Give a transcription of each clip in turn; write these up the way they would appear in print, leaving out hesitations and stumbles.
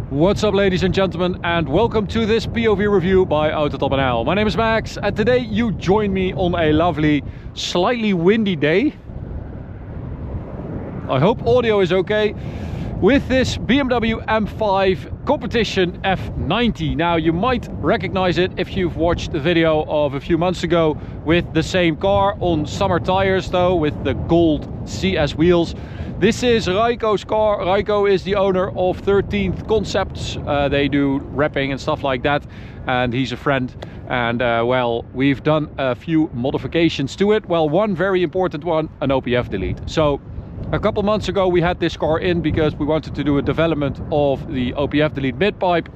What's up, ladies and gentlemen, and welcome to this POV review by Autobahn. My name is Max, and today you join me on a lovely, slightly windy day. I hope audio is okay. With this BMW M5 competition F90. Now, you might recognize it if you've watched the video of a few months ago with the same car on summer tires, though, with the gold CS wheels. This is Raiko's car. Raiko is the owner of 13th Concepts. They do wrapping and stuff like that, and he's a friend. And well, we've done a few modifications to it. Well, one very important one, an OPF delete. So a couple months ago we had this car in because we wanted to do a development of the OPF delete mid-pipe.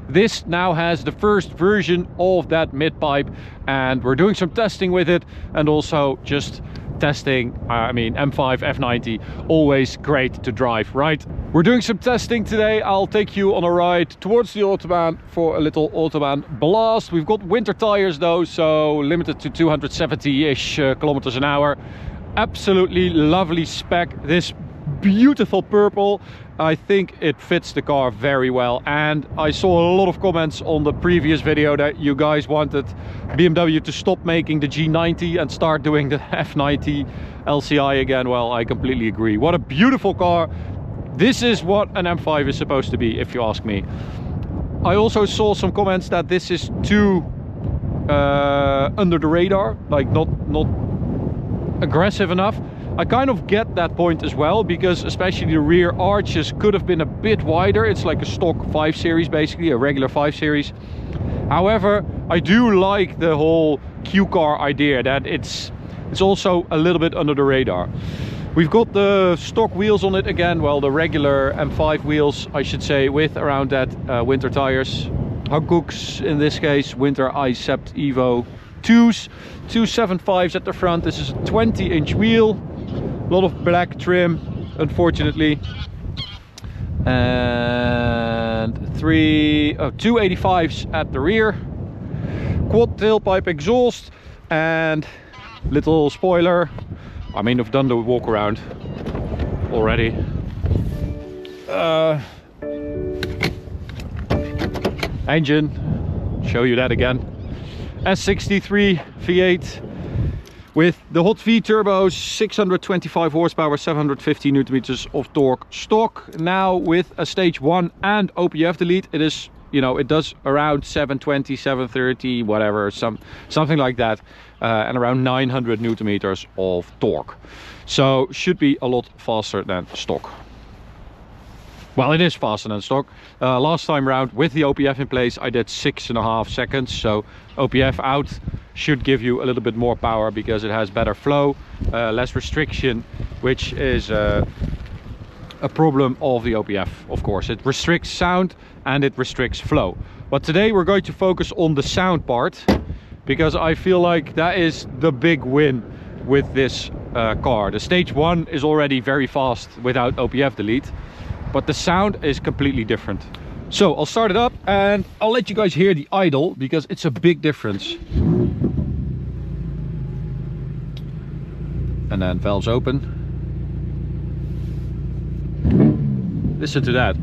This now has the first version of that mid-pipe, and we're doing some testing with it, and also just testing. I mean, M5 F90, always great to drive, right? We're doing some testing today. I'll take you on a ride towards the Autobahn for a little Autobahn blast. We've got winter tires though, so limited to 270-ish kilometers an hour. Absolutely lovely spec. This beautiful purple, I think it fits the car very well. And I saw a lot of comments on the previous video that you guys wanted BMW to stop making the G90 and start doing the F90 LCI again. Well, I completely agree. What a beautiful car. This is what an M5 is supposed to be, if you ask me. I also saw some comments that this is too under the radar, like not aggressive enough. I kind of get that point as well, because especially the rear arches could have been a bit wider. It's like a stock 5 series, basically a regular 5 series. However, I do like the whole Q car idea, that it's also a little bit under the radar. We've got the stock wheels on it again, well, the regular M5 wheels, I should say, with around that winter tires. Hankooks in this case, winter Icept Evo 2s, 275s at the front. This is a 20-inch wheel. A lot of black trim, unfortunately, and two 85s at the rear, quad tailpipe exhaust, and little spoiler. I mean, I've done the walk around already. Engine, show you that again. S63 V8 with the hot V turbos, 625 horsepower, 750 newton meters of torque stock. Now with a stage 1 and OPF delete, it is, you know, it does around 720, 730, whatever, something like that, and around 900 newton meters of torque. So should be a lot faster than stock. Well, it is faster than stock. Last time round with the OPF in place, I did 6.5 seconds. So OPF out should give you a little bit more power because it has better flow, less restriction, which is a problem of the OPF, of course. It restricts sound and it restricts flow. But today we're going to focus on the sound part, because I feel like that is the big win with this car. The stage 1 is already very fast without OPF delete, but the sound is completely different. So I'll start it up and I'll let you guys hear the idle, because it's a big difference. And then valves open. Listen to that.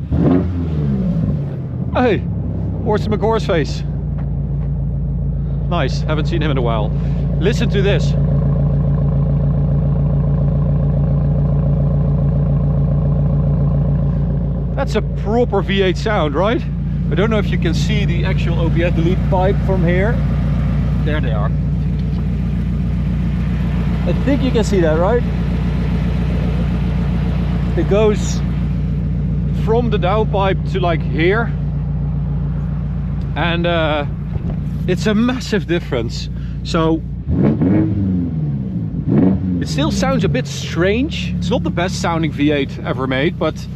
Hey, Horst McGore's face. Nice, haven't seen him in a while. Listen to this. That's a proper V8 sound, right? I don't know if you can see the actual OPF delete pipe from here. There they are. I think you can see that, right? It goes from the downpipe to like here, and it's a massive difference. So it still sounds a bit strange. It's not the best sounding V8 ever made, but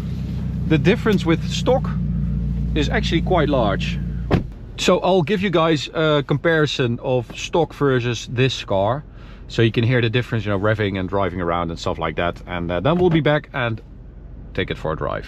the difference with stock is actually quite large. So I'll give you guys a comparison of stock versus this car, so you can hear the difference, you know, revving and driving around and stuff like that. And then we'll be back and take it for a drive.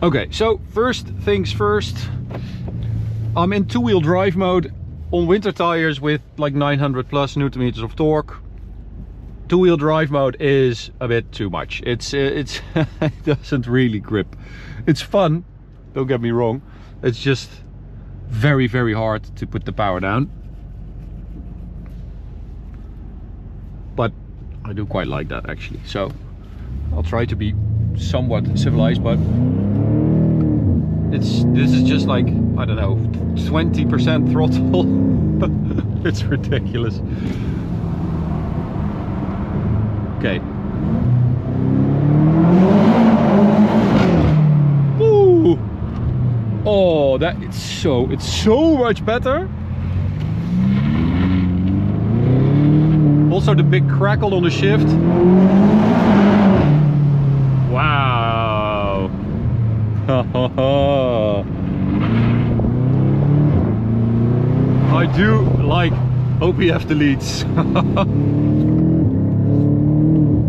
Okay, so first things first, I'm in two-wheel drive mode on winter tires with like 900 plus Newton meters of torque. Two-wheel drive mode is a bit too much. It's it doesn't really grip. It's fun, don't get me wrong. It's just very, very hard to put the power down. But I do quite like that actually. So I'll try to be somewhat civilized, but this is just like, I don't know, 20% throttle. It's ridiculous. Okay. Ooh. Oh, it's so much better. Also the big crackle on the shift. Wow. I do like OPF deletes.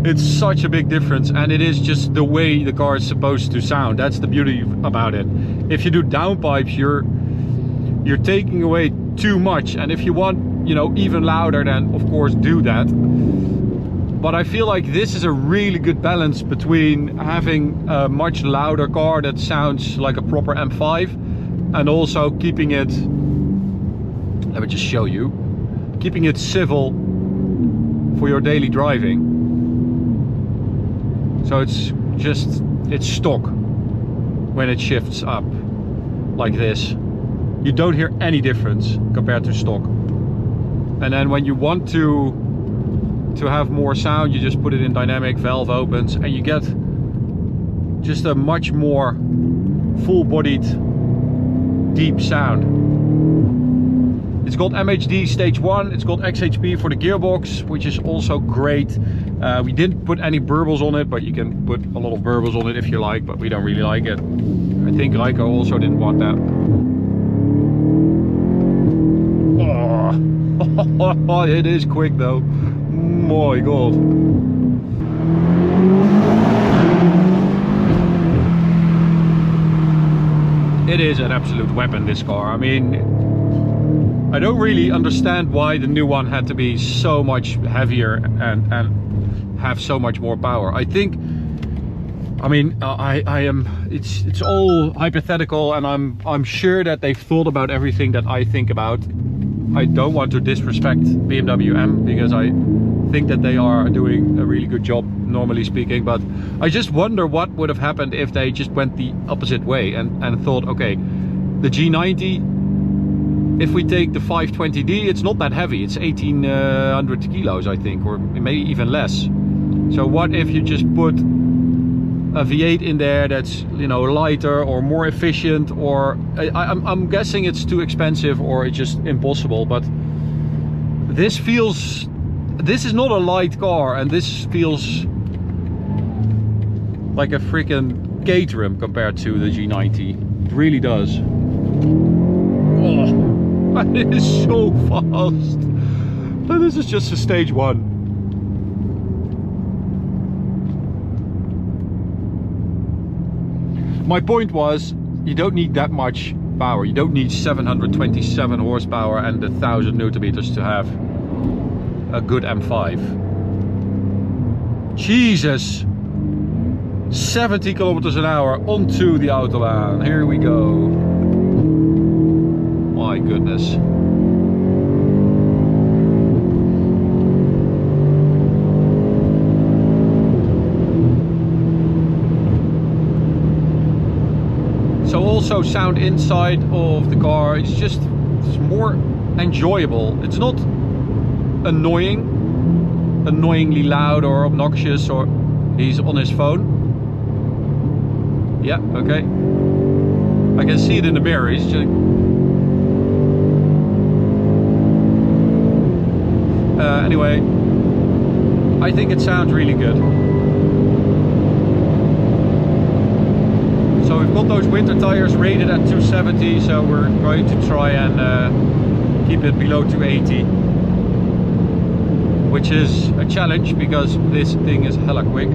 It's such a big difference, and it is just the way the car is supposed to sound. That's the beauty about it. If you do downpipes, you're taking away too much, and if you want, you know, even louder, then of course do that. But I feel like this is a really good balance between having a much louder car that sounds like a proper M5 and also keeping it, let me just show you, keeping it civil for your daily driving. So it's stock when it shifts up like this. You don't hear any difference compared to stock. And then when you want to have more sound, you just put it in dynamic, valve opens, and you get just a much more full-bodied deep sound. It's got MHD stage 1, it's got XHP for the gearbox, which is also great. We didn't put any burbles on it, but you can put a lot of burbles on it if you like, but we don't really like it. I think Raiko also didn't want that. Oh, it is quick though. My god. It is an absolute weapon, this car. I mean, I don't really understand why the new one had to be so much heavier and have so much more power. I think, I mean, it's all hypothetical, and I'm sure that they've thought about everything that I think about. I don't want to disrespect BMW M, because I think that they are doing a really good job, normally speaking, but I just wonder what would have happened if they just went the opposite way and thought, okay, the G90, if we take the 520D, it's not that heavy, it's 1800 kilos I think, or maybe even less. So what if you just put a V8 in there that's, you know, lighter or more efficient, or I'm guessing it's too expensive or it's just impossible, but this is not a light car, and this feels like a freaking Caterham compared to the G90. It really does. Oh, it is so fast. And this is just a stage 1. My point was, you don't need that much power. You don't need 727 horsepower and 1000 Newton meters to have a good M5. Jesus! 70 kilometers an hour onto the Autobahn. Here we go. My goodness. So also sound inside of the car, it's more enjoyable. It's not annoyingly loud or obnoxious, or he's on his phone. Yeah, okay. I can see it in the mirror. He's just... anyway, I think it sounds really good. So we've got those winter tires rated at 270, so we're going to try and keep it below 280, which is a challenge because this thing is hella quick.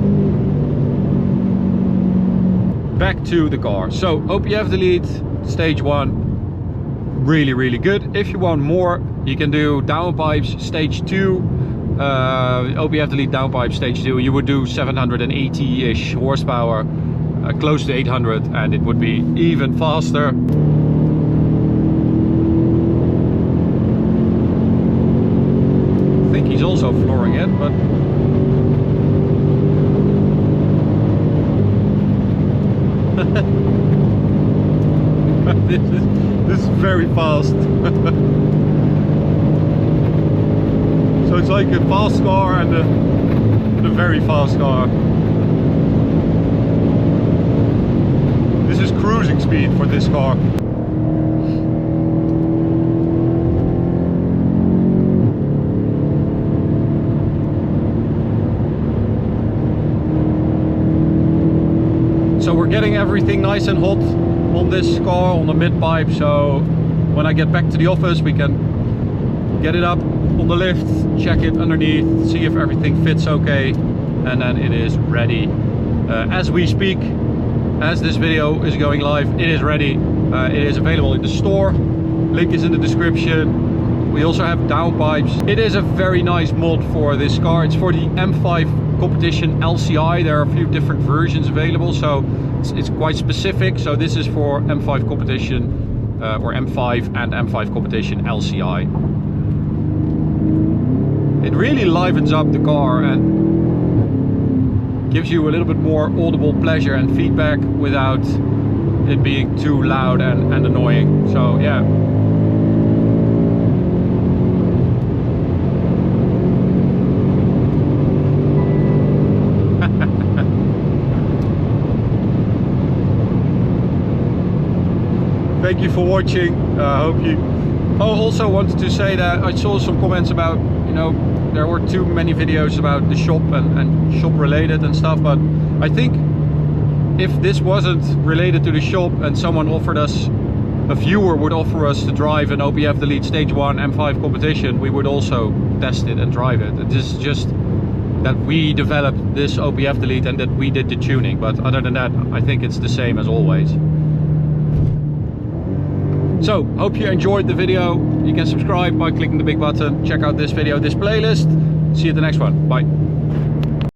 back to the car. So OPF delete stage 1, really good. If you want more, you can do downpipes stage 2, OPF delete downpipe stage 2. You would do 780-ish horsepower, close to 800, and it would be even faster. I think he's also flooring it, but this is very fast. So it's like a fast car and a very fast car. This is cruising speed for this car. So we're getting everything nice and hot on this car, on the mid-pipe, so when I get back to the office we can get it up on the lift, check it underneath, see if everything fits okay, and then it is ready. As we speak, as this video is going live, it is ready. It is available in the store, link is in the description. We also have downpipes. It is a very nice mod for this car. It's for the M5 competition LCI. There are a few different versions available, so it's quite specific. So this is for M5 competition, or M5 and M5 competition LCI. It really livens up the car and gives you a little bit more audible pleasure and feedback without it being too loud and annoying. So yeah. Thank you for watching. Hope you. Oh, also wanted to say that I saw some comments about, you know, there were too many videos about the shop and shop related and stuff, but I think if this wasn't related to the shop and someone offered us, a viewer would offer us to drive an OPF delete stage 1 M5 competition, we would also test it and drive it. It is just that we developed this OPF delete and that we did the tuning, but other than that I think it's the same as always. So, hope you enjoyed the video. You can subscribe by clicking the big button. Check out this video, this playlist. See you at the next one. Bye.